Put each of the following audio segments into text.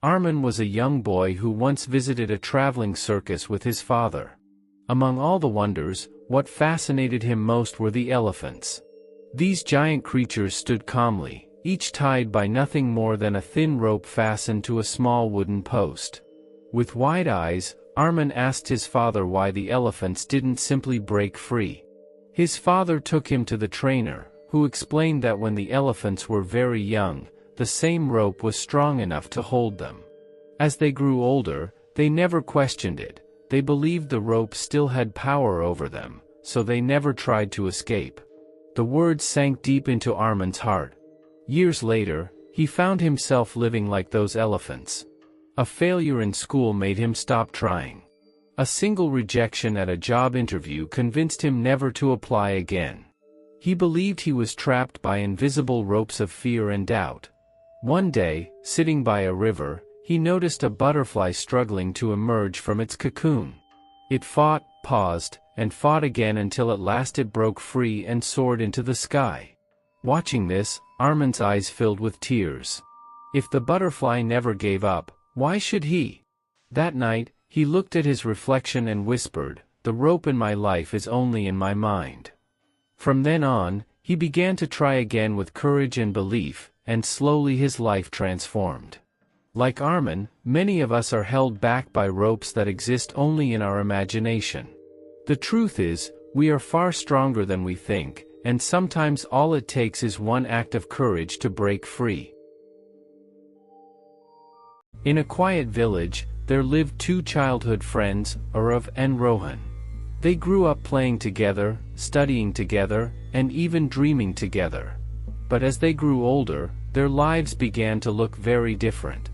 Armin was a young boy who once visited a traveling circus with his father. Among all the wonders, what fascinated him most were the elephants. These giant creatures stood calmly, each tied by nothing more than a thin rope fastened to a small wooden post. With wide eyes, Armin asked his father why the elephants didn't simply break free. His father took him to the trainer, who explained that when the elephants were very young, the same rope was strong enough to hold them. As they grew older, they never questioned it. They believed the rope still had power over them, so they never tried to escape. The words sank deep into Armin's heart. Years later, he found himself living like those elephants. A failure in school made him stop trying. A single rejection at a job interview convinced him never to apply again. He believed he was trapped by invisible ropes of fear and doubt. One day, sitting by a river, he noticed a butterfly struggling to emerge from its cocoon. It fought, paused, and fought again until at last it broke free and soared into the sky. Watching this, Armin's eyes filled with tears. If the butterfly never gave up, why should he? That night, he looked at his reflection and whispered, "The rope in my life is only in my mind." From then on, he began to try again with courage and belief, and slowly his life transformed. Like Armin, many of us are held back by ropes that exist only in our imagination. The truth is, we are far stronger than we think, and sometimes all it takes is one act of courage to break free. In a quiet village, there lived two childhood friends, Arav and Rohan. They grew up playing together, studying together, and even dreaming together. But as they grew older, their lives began to look very different.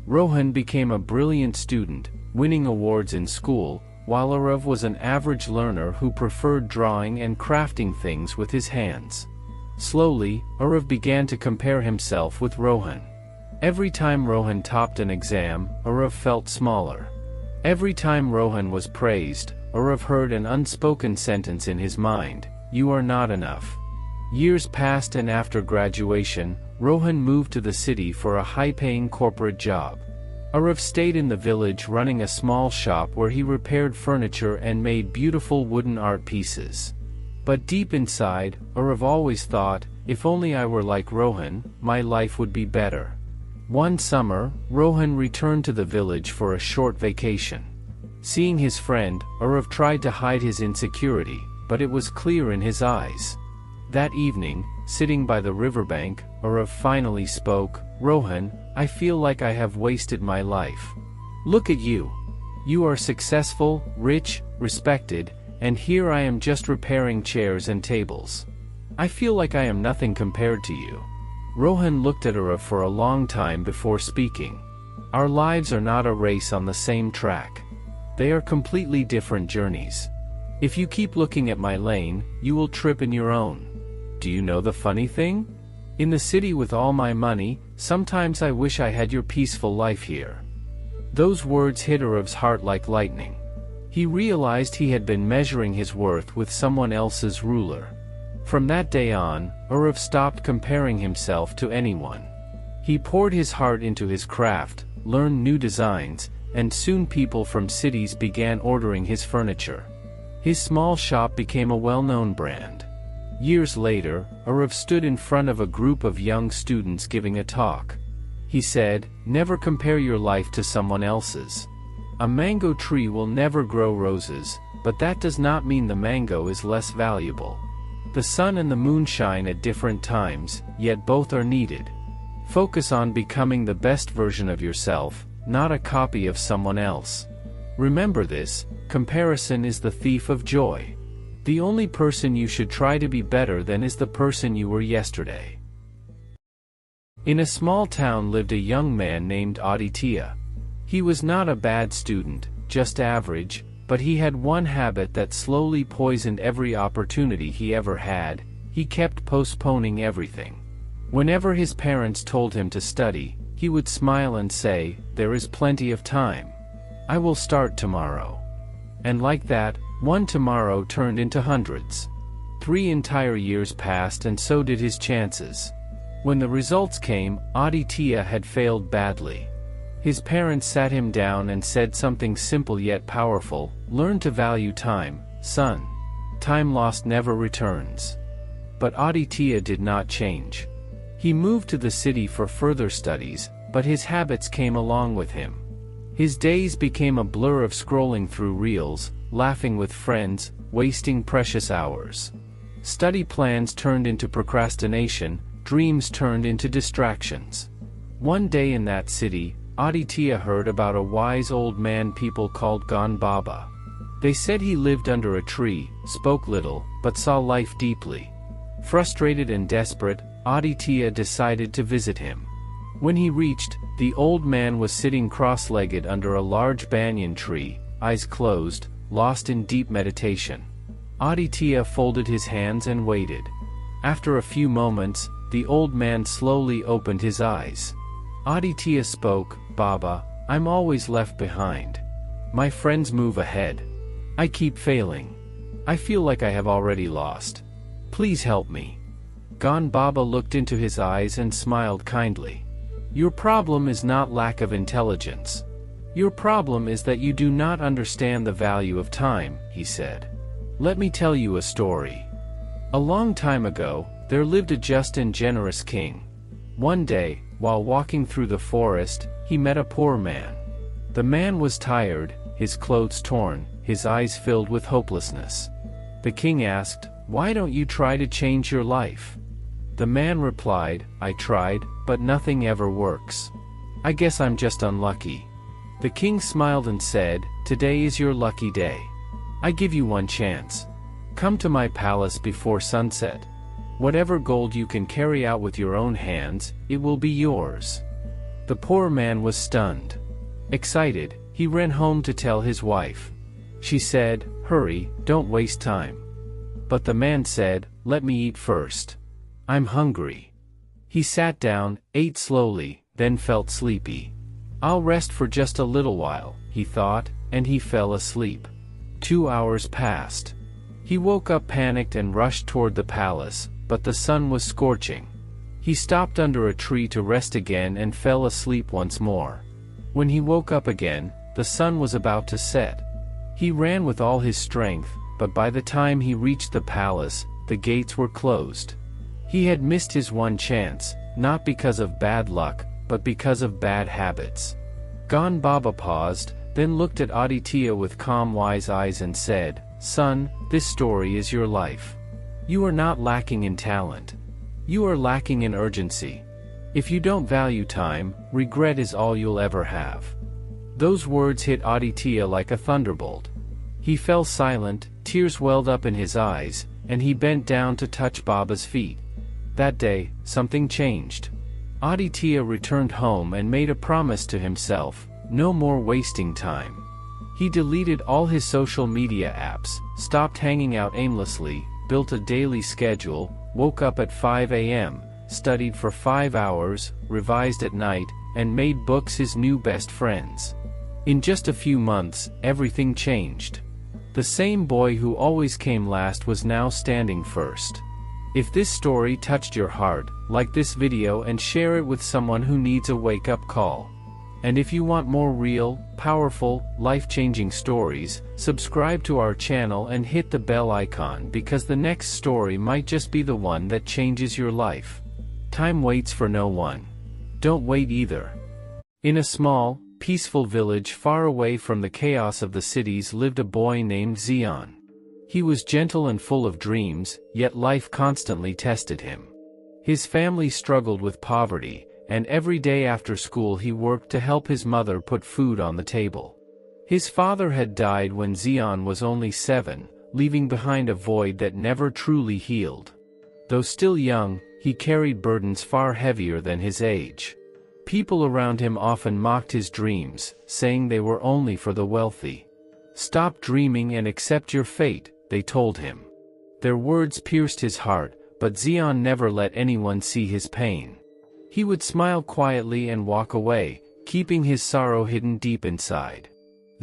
Rohan became a brilliant student, winning awards in school, while Arav was an average learner who preferred drawing and crafting things with his hands. Slowly, Arav began to compare himself with Rohan. Every time Rohan topped an exam, Arav felt smaller. Every time Rohan was praised, Arav heard an unspoken sentence in his mind, "You are not enough." Years passed, and after graduation, Rohan moved to the city for a high-paying corporate job. Arav stayed in the village running a small shop where he repaired furniture and made beautiful wooden art pieces. But deep inside, Arav always thought, if only I were like Rohan, my life would be better. One summer, Rohan returned to the village for a short vacation. Seeing his friend, Arav tried to hide his insecurity, but it was clear in his eyes. That evening, sitting by the riverbank, Arav finally spoke, "Rohan, I feel like I have wasted my life. Look at you. You are successful, rich, respected, and here I am just repairing chairs and tables. I feel like I am nothing compared to you." Rohan looked at Arav for a long time before speaking. Our lives are not a race on the same track. They are completely different journeys. If you keep looking at my lane, you will trip in your own. Do you know the funny thing? In the city with all my money, sometimes I wish I had your peaceful life here. Those words hit Arav's heart like lightning. He realized he had been measuring his worth with someone else's ruler. From that day on, Arav stopped comparing himself to anyone. He poured his heart into his craft, learned new designs, and soon people from cities began ordering his furniture. His small shop became a well-known brand. Years later, Arav stood in front of a group of young students giving a talk. He said, "Never compare your life to someone else's. A mango tree will never grow roses, but that does not mean the mango is less valuable. The sun and the moon shine at different times, yet both are needed. Focus on becoming the best version of yourself, not a copy of someone else. Remember this, comparison is the thief of joy. The only person you should try to be better than is the person you were yesterday." In a small town lived a young man named Aditya. He was not a bad student, just average, but he had one habit that slowly poisoned every opportunity he ever had: he kept postponing everything. Whenever his parents told him to study, he would smile and say, "There is plenty of time. I will start tomorrow." And like that, one tomorrow turned into hundreds. 3 entire years passed, and so did his chances. When the results came, Aditya had failed badly. His parents sat him down and said something simple yet powerful: learn to value time, son. Time lost never returns. But Aditya did not change. He moved to the city for further studies, but his habits came along with him. His days became a blur of scrolling through reels, laughing with friends, wasting precious hours. Study plans turned into procrastination, dreams turned into distractions. One day in that city, Aditya heard about a wise old man people called Gan Baba. They said he lived under a tree, spoke little, but saw life deeply. Frustrated and desperate, Aditya decided to visit him. When he reached, the old man was sitting cross-legged under a large banyan tree, eyes closed, lost in deep meditation. Aditya folded his hands and waited. After a few moments, the old man slowly opened his eyes. Aditya spoke, "Baba, I'm always left behind. My friends move ahead. I keep failing. I feel like I have already lost. Please help me." Gan Baba looked into his eyes and smiled kindly. "Your problem is not lack of intelligence. Your problem is that you do not understand the value of time," he said. "Let me tell you a story. A long time ago, there lived a just and generous king. One day, while walking through the forest, he met a poor man. The man was tired, his clothes torn, his eyes filled with hopelessness. The king asked, "Why don't you try to change your life?" The man replied, "I tried, but nothing ever works. I guess I'm just unlucky." The king smiled and said, "Today is your lucky day. I give you one chance. Come to my palace before sunset. Whatever gold you can carry out with your own hands, it will be yours." The poor man was stunned. Excited, he ran home to tell his wife. She said, "Hurry, don't waste time." But the man said, "Let me eat first. I'm hungry." He sat down, ate slowly, then felt sleepy. "I'll rest for just a little while," he thought, and he fell asleep. 2 hours passed. He woke up panicked and rushed toward the palace, but the sun was scorching. He stopped under a tree to rest again and fell asleep once more. When he woke up again, the sun was about to set. He ran with all his strength, but by the time he reached the palace, the gates were closed. He had missed his one chance, not because of bad luck, but because of bad habits. Gan Baba paused, then looked at Aditya with calm wise eyes and said, "Son, this story is your life. You are not lacking in talent. You are lacking in urgency. If you don't value time, regret is all you'll ever have." Those words hit Aditya like a thunderbolt. He fell silent, tears welled up in his eyes, and he bent down to touch Baba's feet. That day, something changed. Aditya returned home and made a promise to himself: no more wasting time. He deleted all his social media apps, stopped hanging out aimlessly, built a daily schedule, woke up at 5 a.m., studied for 5 hours, revised at night, and made books his new best friends. In just a few months, everything changed. The same boy who always came last was now standing first. If this story touched your heart, like this video and share it with someone who needs a wake-up call. And if you want more real, powerful, life-changing stories, subscribe to our channel and hit the bell icon, because the next story might just be the one that changes your life. Time waits for no one. Don't wait either. In a small, peaceful village far away from the chaos of the cities lived a boy named Zion. He was gentle and full of dreams, yet life constantly tested him. His family struggled with poverty, and every day after school he worked to help his mother put food on the table. His father had died when Zion was only 7, leaving behind a void that never truly healed. Though still young, he carried burdens far heavier than his age. People around him often mocked his dreams, saying they were only for the wealthy. "Stop dreaming and accept your fate," they told him. Their words pierced his heart, but Zion never let anyone see his pain. He would smile quietly and walk away, keeping his sorrow hidden deep inside.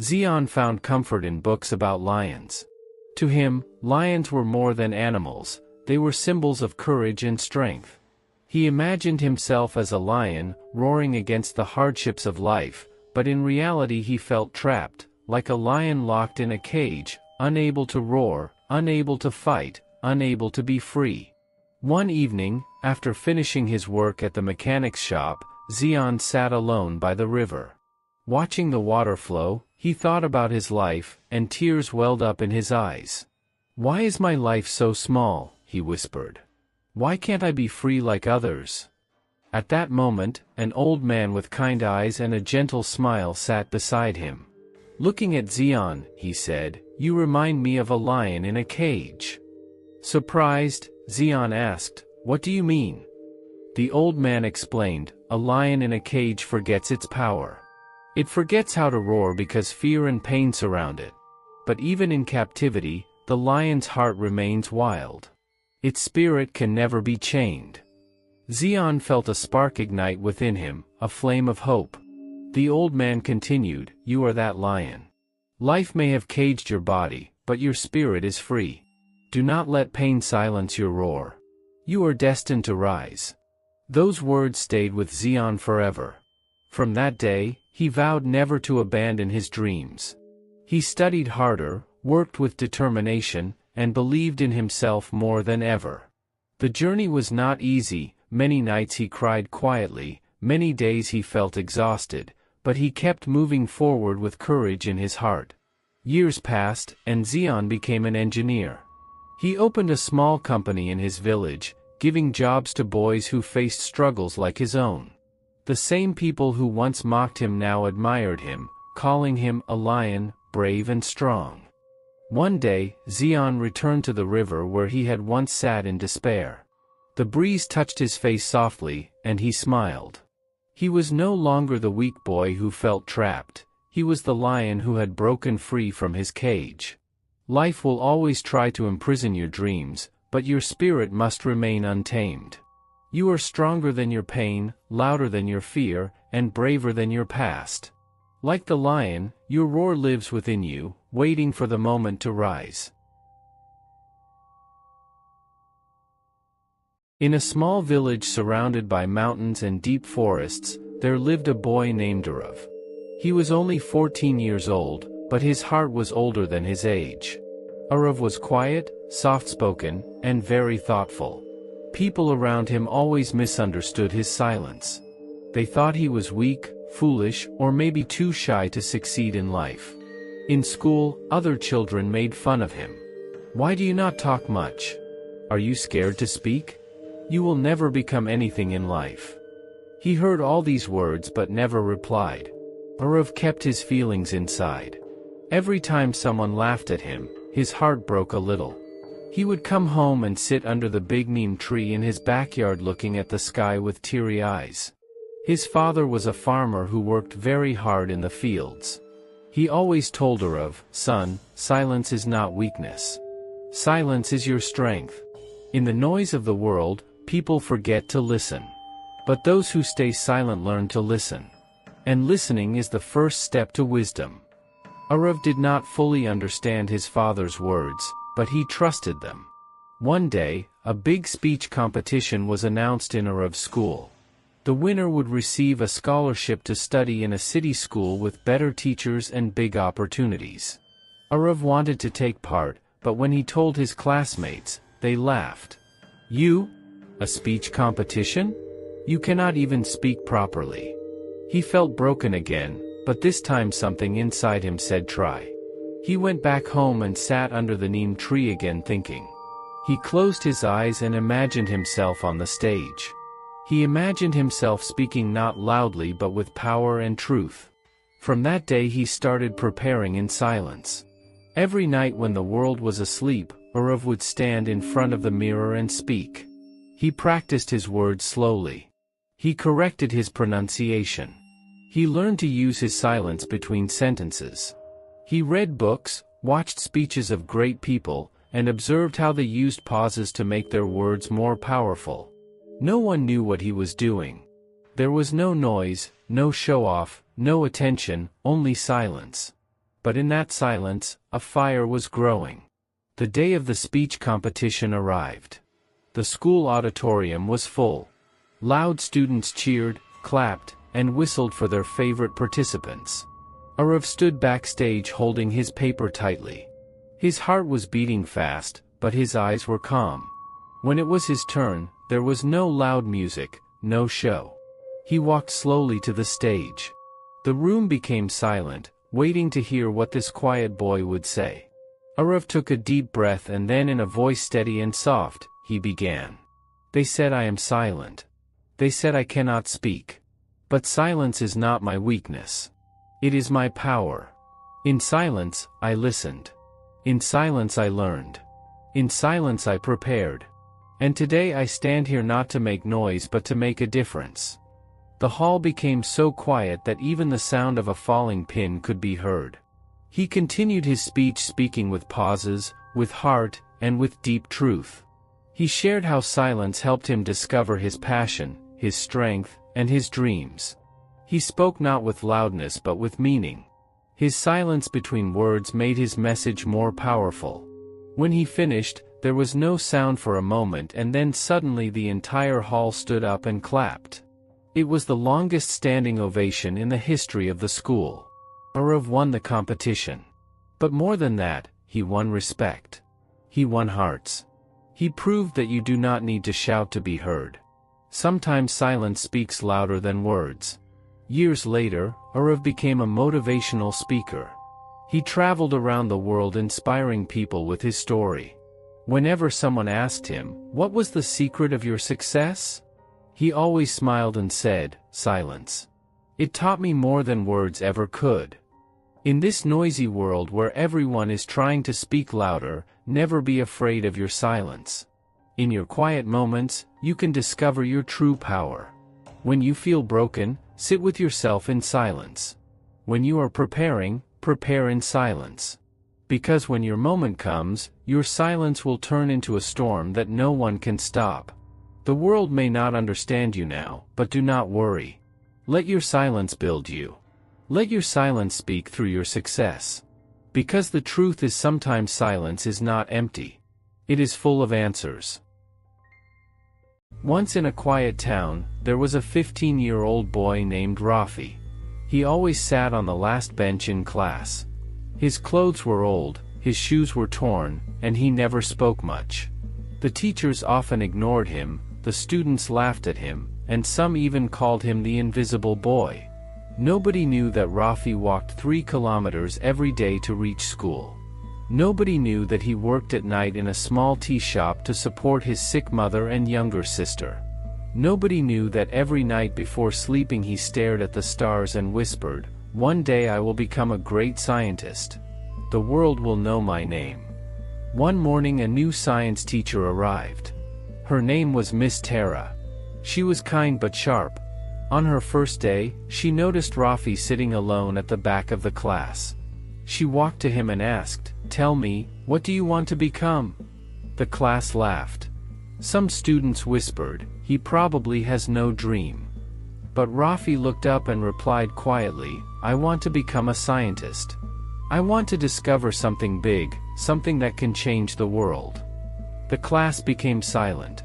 Zion found comfort in books about lions. To him, lions were more than animals, they were symbols of courage and strength. He imagined himself as a lion, roaring against the hardships of life, but in reality he felt trapped, like a lion locked in a cage, unable to roar, unable to fight, unable to be free. One evening, after finishing his work at the mechanic's shop, Xian sat alone by the river. Watching the water flow, he thought about his life, and tears welled up in his eyes. "Why is my life so small?" he whispered. "Why can't I be free like others?" At that moment, an old man with kind eyes and a gentle smile sat beside him. Looking at Xian, he said, "You remind me of a lion in a cage." Surprised, Xian asked, "What do you mean?" The old man explained, "A lion in a cage forgets its power. It forgets how to roar because fear and pain surround it. But even in captivity, the lion's heart remains wild. Its spirit can never be chained." Xian felt a spark ignite within him, a flame of hope. The old man continued, "You are that lion. Life may have caged your body, but your spirit is free. Do not let pain silence your roar. You are destined to rise." Those words stayed with Xian forever. From that day, he vowed never to abandon his dreams. He studied harder, worked with determination, and believed in himself more than ever. The journey was not easy. Many nights he cried quietly, many days he felt exhausted, but he kept moving forward with courage in his heart. Years passed, and Xian became an engineer. He opened a small company in his village, giving jobs to boys who faced struggles like his own. The same people who once mocked him now admired him, calling him a lion, brave and strong. One day, Xian returned to the river where he had once sat in despair. The breeze touched his face softly, and he smiled. He was no longer the weak boy who felt trapped. He was the lion who had broken free from his cage. Life will always try to imprison your dreams, but your spirit must remain untamed. You are stronger than your pain, louder than your fear, and braver than your past. Like the lion, your roar lives within you, waiting for the moment to rise. In a small village surrounded by mountains and deep forests, there lived a boy named Arav. He was only 14 years old, but his heart was older than his age. Arav was quiet, soft-spoken, and very thoughtful. People around him always misunderstood his silence. They thought he was weak, foolish, or maybe too shy to succeed in life. In school, other children made fun of him. "Why do you not talk much? Are you scared to speak? You will never become anything in life." He heard all these words but never replied. Arav kept his feelings inside. Every time someone laughed at him, his heart broke a little. He would come home and sit under the big neem tree in his backyard looking at the sky with teary eyes. His father was a farmer who worked very hard in the fields. He always told Arav, "Son, silence is not weakness. Silence is your strength." In the noise of the world, people forget to listen. But those who stay silent learn to listen. And listening is the first step to wisdom. Arav did not fully understand his father's words, but he trusted them. One day, a big speech competition was announced in Arav's school. The winner would receive a scholarship to study in a city school with better teachers and big opportunities. Arav wanted to take part, but when he told his classmates, they laughed. "You? A speech competition? You cannot even speak properly." He felt broken again, but this time something inside him said try. He went back home and sat under the neem tree again thinking. He closed his eyes and imagined himself on the stage. He imagined himself speaking not loudly but with power and truth. From that day he started preparing in silence. Every night when the world was asleep, Arav would stand in front of the mirror and speak. He practiced his words slowly. He corrected his pronunciation. He learned to use his silence between sentences. He read books, watched speeches of great people, and observed how they used pauses to make their words more powerful. No one knew what he was doing. There was no noise, no show-off, no attention, only silence. But in that silence, a fire was growing. The day of the speech competition arrived. The school auditorium was full. Loud students cheered, clapped, and whistled for their favorite participants. Arav stood backstage holding his paper tightly. His heart was beating fast, but his eyes were calm. When it was his turn, there was no loud music, no show. He walked slowly to the stage. The room became silent, waiting to hear what this quiet boy would say. Arav took a deep breath and then, in a voice steady and soft, he began. They said I am silent. They said I cannot speak. But silence is not my weakness. It is my power. In silence, I listened. In silence I learned. In silence I prepared. And today I stand here not to make noise but to make a difference. The hall became so quiet that even the sound of a falling pin could be heard. He continued his speech, speaking with pauses, with heart, and with deep truth. He shared how silence helped him discover his passion, his strength, and his dreams. He spoke not with loudness but with meaning. His silence between words made his message more powerful. When he finished, there was no sound for a moment, and then suddenly the entire hall stood up and clapped. It was the longest standing ovation in the history of the school. Arav won the competition. But more than that, he won respect. He won hearts. He proved that you do not need to shout to be heard. Sometimes silence speaks louder than words. Years later, Arav became a motivational speaker. He traveled around the world inspiring people with his story. Whenever someone asked him, "What was the secret of your success?" he always smiled and said, "Silence. It taught me more than words ever could." In this noisy world where everyone is trying to speak louder, never be afraid of your silence. In your quiet moments, you can discover your true power. When you feel broken, sit with yourself in silence. When you are preparing, prepare in silence. Because when your moment comes, your silence will turn into a storm that no one can stop. The world may not understand you now, but do not worry. Let your silence build you. Let your silence speak through your success. Because the truth is, sometimes silence is not empty. It is full of answers. Once in a quiet town, there was a 15-year-old boy named Rafi. He always sat on the last bench in class. His clothes were old, his shoes were torn, and he never spoke much. The teachers often ignored him, the students laughed at him, and some even called him the invisible boy. Nobody knew that Rafi walked 3 kilometers every day to reach school. Nobody knew that he worked at night in a small tea shop to support his sick mother and younger sister. Nobody knew that every night before sleeping he stared at the stars and whispered, "One day I will become a great scientist. The world will know my name." One morning a new science teacher arrived. Her name was Miss Tara. She was kind but sharp. On her first day, she noticed Rafi sitting alone at the back of the class. She walked to him and asked, "Tell me, what do you want to become?" The class laughed. Some students whispered, "He probably has no dream." But Rafi looked up and replied quietly, "I want to become a scientist. I want to discover something big, something that can change the world." The class became silent.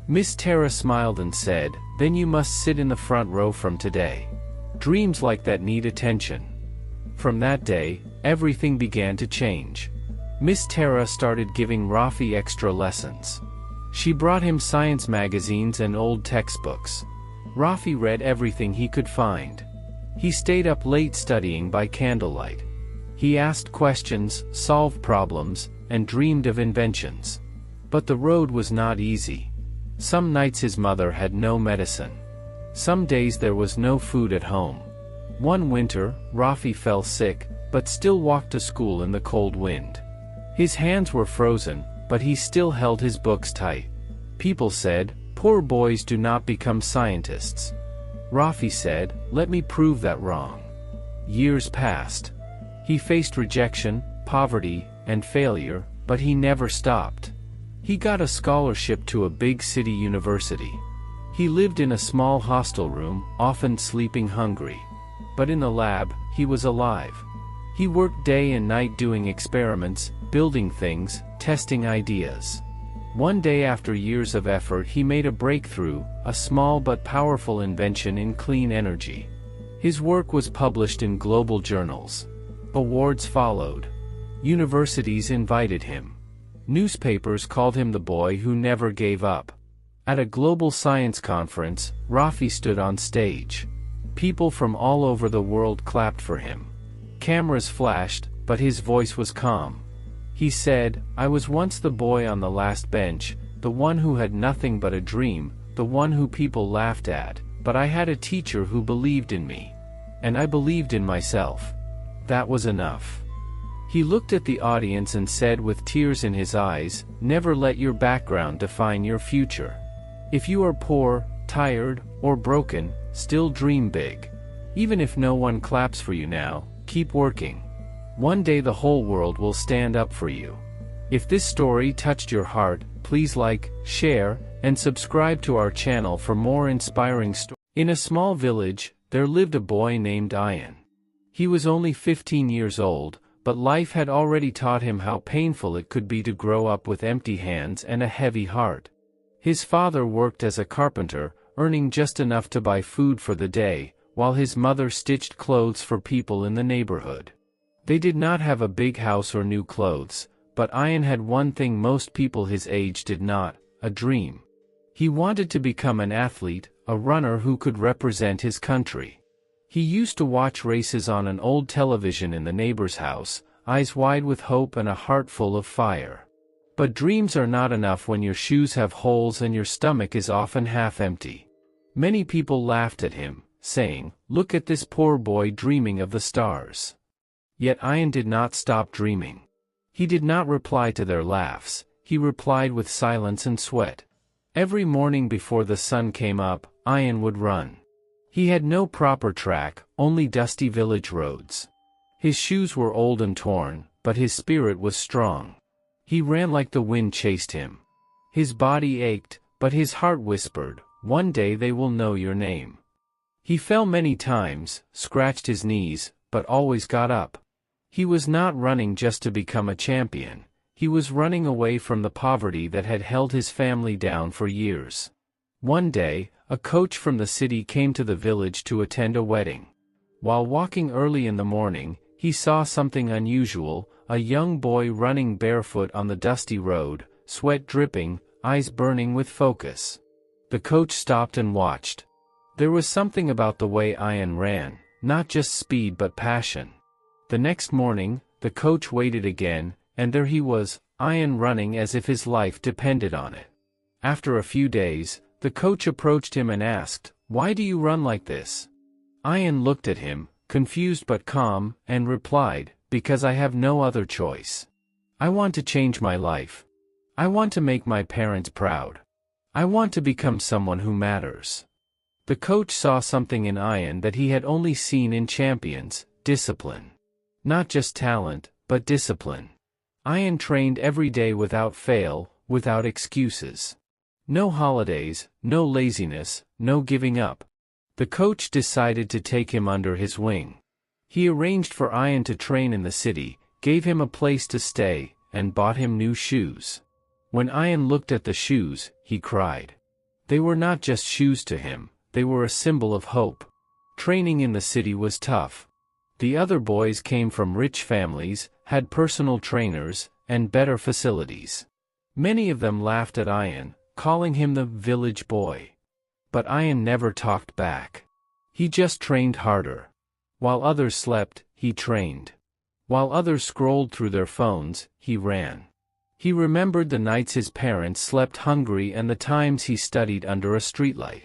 Miss Tara smiled and said, "Then you must sit in the front row from today. Dreams like that need attention." From that day, everything began to change. Miss Tara started giving Rafi extra lessons. She brought him science magazines and old textbooks. Rafi read everything he could find. He stayed up late studying by candlelight. He asked questions, solved problems, and dreamed of inventions. But the road was not easy. Some nights his mother had no medicine. Some days there was no food at home. One winter, Rafi fell sick, but still walked to school in the cold wind. His hands were frozen, but he still held his books tight. People said, "Poor boys do not become scientists." Rafi said, "Let me prove that wrong." Years passed. He faced rejection, poverty, and failure, but he never stopped. He got a scholarship to a big city university. He lived in a small hostel room, often sleeping hungry. But in the lab, he was alive. He worked day and night doing experiments, building things, testing ideas. One day after years of effort he made a breakthrough, a small but powerful invention in clean energy. His work was published in global journals. Awards followed. Universities invited him. Newspapers called him the boy who never gave up. At a global science conference, Rafi stood on stage. People from all over the world clapped for him. Cameras flashed, but his voice was calm. He said, "I was once the boy on the last bench, the one who had nothing but a dream, the one who people laughed at, but I had a teacher who believed in me. And I believed in myself. That was enough." He looked at the audience and said with tears in his eyes, "Never let your background define your future. If you are poor, tired, or broken, still dream big. Even if no one claps for you now, keep working. One day the whole world will stand up for you." If this story touched your heart, please like, share, and subscribe to our channel for more inspiring stories. In a small village, there lived a boy named Ian. He was only 15 years old, but life had already taught him how painful it could be to grow up with empty hands and a heavy heart. His father worked as a carpenter, earning just enough to buy food for the day, while his mother stitched clothes for people in the neighborhood. They did not have a big house or new clothes, but Ian had one thing most people his age did not: a dream. He wanted to become an athlete, a runner who could represent his country. He used to watch races on an old television in the neighbor's house, eyes wide with hope and a heart full of fire. But dreams are not enough when your shoes have holes and your stomach is often half empty. Many people laughed at him, saying, "Look at this poor boy dreaming of the stars." Yet Ian did not stop dreaming. He did not reply to their laughs, he replied with silence and sweat. Every morning before the sun came up, Ian would run. He had no proper track, only dusty village roads. His shoes were old and torn, but his spirit was strong. He ran like the wind chased him. His body ached, but his heart whispered, "One day they will know your name." He fell many times, scratched his knees, but always got up. He was not running just to become a champion. He was running away from the poverty that had held his family down for years. One day, a coach from the city came to the village to attend a wedding. While walking early in the morning, he saw something unusual: a young boy running barefoot on the dusty road, sweat dripping, eyes burning with focus. The coach stopped and watched. There was something about the way Ian ran, not just speed but passion. The next morning, the coach waited again, and there he was, Ian running as if his life depended on it. After a few days, the coach approached him and asked, "Why do you run like this?" Ian looked at him, confused but calm, and replied, "Because I have no other choice. I want to change my life. I want to make my parents proud. I want to become someone who matters." The coach saw something in Ian that he had only seen in champions: discipline. Not just talent, but discipline. Ian trained every day without fail, without excuses. No holidays, no laziness, no giving up. The coach decided to take him under his wing. He arranged for Ian to train in the city, gave him a place to stay, and bought him new shoes. When Ian looked at the shoes, he cried. They were not just shoes to him, they were a symbol of hope. Training in the city was tough. The other boys came from rich families, had personal trainers, and better facilities. Many of them laughed at Ian, calling him the village boy. But Ian never talked back. He just trained harder. While others slept, he trained. While others scrolled through their phones, he ran. He remembered the nights his parents slept hungry and the times he studied under a streetlight.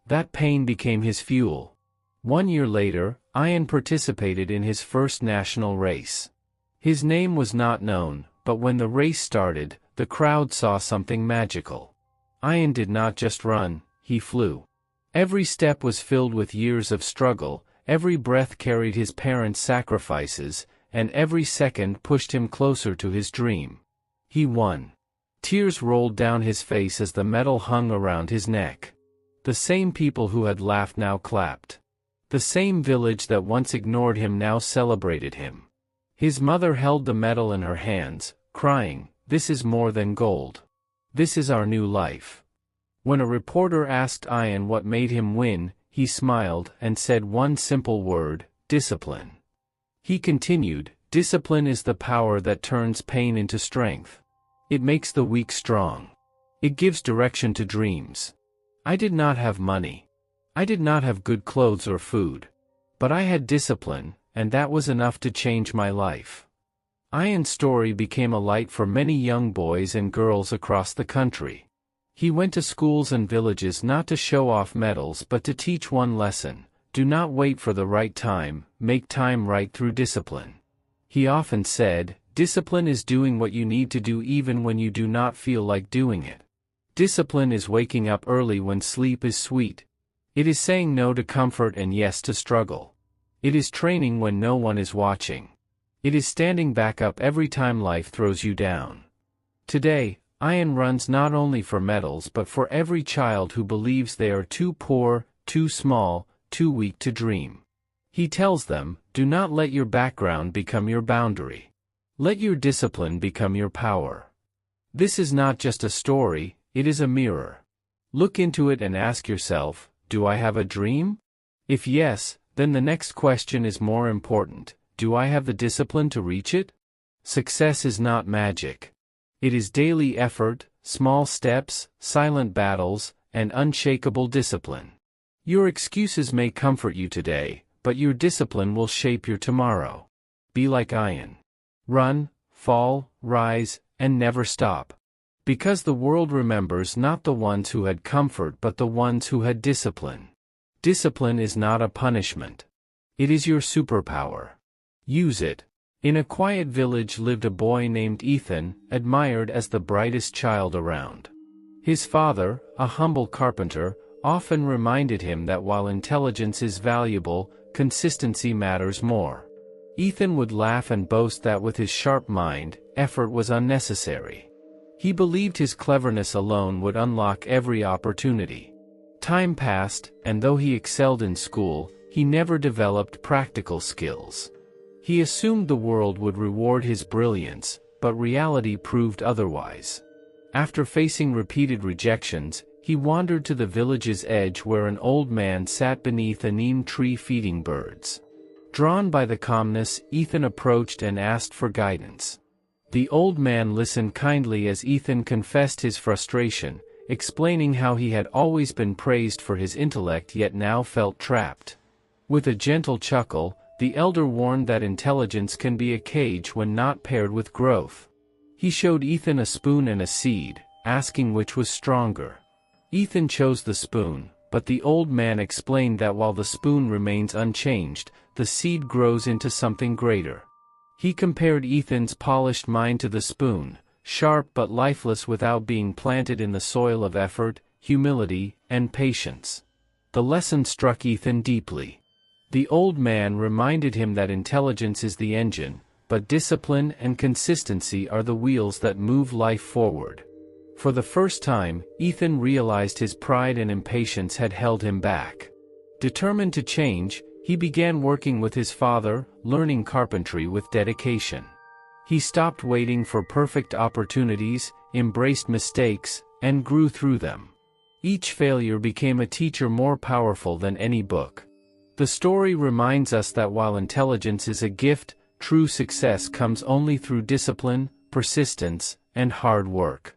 That pain became his fuel. 1 year later, Ian participated in his first national race. His name was not known, but when the race started, the crowd saw something magical. Ian did not just run, he flew. Every step was filled with years of struggle, every breath carried his parents' sacrifices, and every second pushed him closer to his dream. He won. Tears rolled down his face as the medal hung around his neck. The same people who had laughed now clapped. The same village that once ignored him now celebrated him. His mother held the medal in her hands, crying, "This is more than gold. This is our new life." When a reporter asked Ian what made him win, He smiled and said one simple word, discipline. He continued, discipline is the power that turns pain into strength. It makes the weak strong. It gives direction to dreams. I did not have money. I did not have good clothes or food. But I had discipline, and that was enough to change my life. Ian's story became a light for many young boys and girls across the country. He went to schools and villages not to show off medals but to teach one lesson: do not wait for the right time, make time right through discipline. He often said, discipline is doing what you need to do even when you do not feel like doing it. Discipline is waking up early when sleep is sweet. It is saying no to comfort and yes to struggle. It is training when no one is watching. It is standing back up every time life throws you down. Today, Ian runs not only for medals but for every child who believes they are too poor, too small, too weak to dream. He tells them, do not let your background become your boundary. Let your discipline become your power. This is not just a story, it is a mirror. Look into it and ask yourself, do I have a dream? If yes, then the next question is more important: do I have the discipline to reach it? Success is not magic. It is daily effort, small steps, silent battles, and unshakable discipline. Your excuses may comfort you today, but your discipline will shape your tomorrow. Be like Ian. Run, fall, rise, and never stop. Because the world remembers not the ones who had comfort but the ones who had discipline. Discipline is not a punishment. It is your superpower. Use it. In a quiet village lived a boy named Ethan, admired as the brightest child around. His father, a humble carpenter, often reminded him that while intelligence is valuable, consistency matters more. Ethan would laugh and boast that with his sharp mind, effort was unnecessary. He believed his cleverness alone would unlock every opportunity. Time passed, and though he excelled in school, he never developed practical skills. He assumed the world would reward his brilliance, but reality proved otherwise. After facing repeated rejections, he wandered to the village's edge where an old man sat beneath a neem tree feeding birds. Drawn by the calmness, Ethan approached and asked for guidance. The old man listened kindly as Ethan confessed his frustration, explaining how he had always been praised for his intellect yet now felt trapped. With a gentle chuckle, the elder warned that intelligence can be a cage when not paired with growth. He showed Ethan a spoon and a seed, asking which was stronger. Ethan chose the spoon, but the old man explained that while the spoon remains unchanged, the seed grows into something greater. He compared Ethan's polished mind to the spoon, sharp but lifeless without being planted in the soil of effort, humility, and patience. The lesson struck Ethan deeply. The old man reminded him that intelligence is the engine, but discipline and consistency are the wheels that move life forward. For the first time, Ethan realized his pride and impatience had held him back. Determined to change, he began working with his father, learning carpentry with dedication. He stopped waiting for perfect opportunities, embraced mistakes, and grew through them. Each failure became a teacher more powerful than any book. The story reminds us that while intelligence is a gift, true success comes only through discipline, persistence, and hard work.